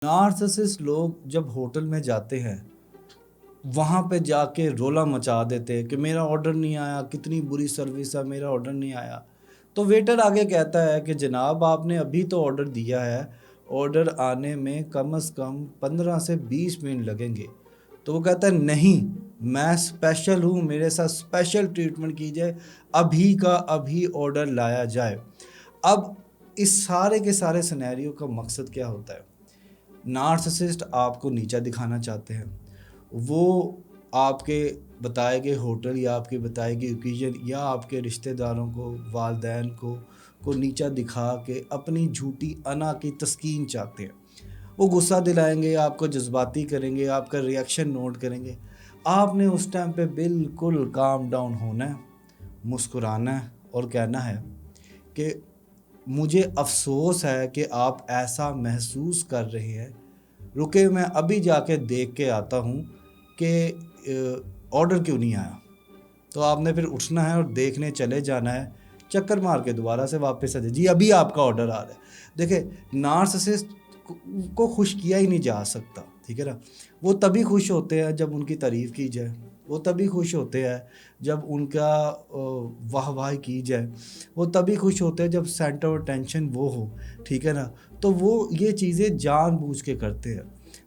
Narcissist लोग जब hotel में जाते हैं, वहाँ पे जाके रोला मचा देते हैं कि मेरा ऑर्डर नहीं आया, कितनी बुरी सर्विस है, मेरा ऑर्डर नहीं आया। तो वेटर आगे कहता है कि जनाब आपने अभी तो ऑर्डर दिया है, ऑर्डर आने में कम से कम 15 से 20 मिनट लगेंगे। तो वो कहता है नहीं, मैं स्पेशल हूँ, मेरे साथ स्पेशल ट्रीटमेंट की जाए, अभी का अभी ऑर्डर लाया जाए। अब इस सारे के सारे सिनेरियो का मकसद क्या होता है? नार्सिसिस्ट आपको नीचा दिखाना चाहते हैं। वो आपके बताए गए होटल या आपके बताए गए ओकेजन या आपके रिश्तेदारों को, वालिदैन को नीचा दिखा के अपनी झूठी अना की तस्कीन चाहते हैं। वो गुस्सा दिलाएंगे, आपको जज्बाती करेंगे, आपका रिएक्शन नोट करेंगे। आपने उस टाइम पे बिल्कुल काम डाउन होना है, मुस्कुराना है और कहना है कि मुझे अफ़सोस है कि आप ऐसा महसूस कर रहे हैं, रुके मैं अभी जाके देख के आता हूँ कि ऑर्डर क्यों नहीं आया। तो आपने फिर उठना है और देखने चले जाना है, चक्कर मार के दोबारा से वापस आ जाए, जी अभी आपका ऑर्डर आ रहा है। देखिए, नार्सिसिस्ट को खुश किया ही नहीं जा सकता, ठीक है ना। वो तभी खुश होते हैं जब उनकी तारीफ़ की जाए, वो तभी खुश होते हैं जब उनका वाहवाही की जाए, वो तभी खुश होते हैं जब सेंटर ऑफ अटेंशन वो हो, ठीक है ना। तो वो ये चीज़ें जानबूझ के करते हैं,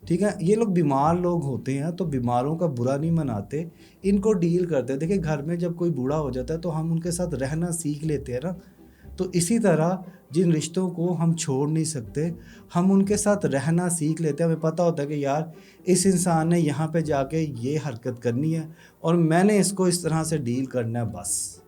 ठीक है। ये लोग बीमार लोग होते हैं तो बीमारों का बुरा नहीं मनाते, इनको डील करते हैं। देखिए, घर में जब कोई बूढ़ा हो जाता है तो हम उनके साथ रहना सीख लेते हैं ना। तो इसी तरह जिन रिश्तों को हम छोड़ नहीं सकते, हम उनके साथ रहना सीख लेते हैं। हमें पता होता है कि यार इस इंसान ने यहाँ पे जाके ये हरकत करनी है और मैंने इसको इस तरह से डील करना है बस।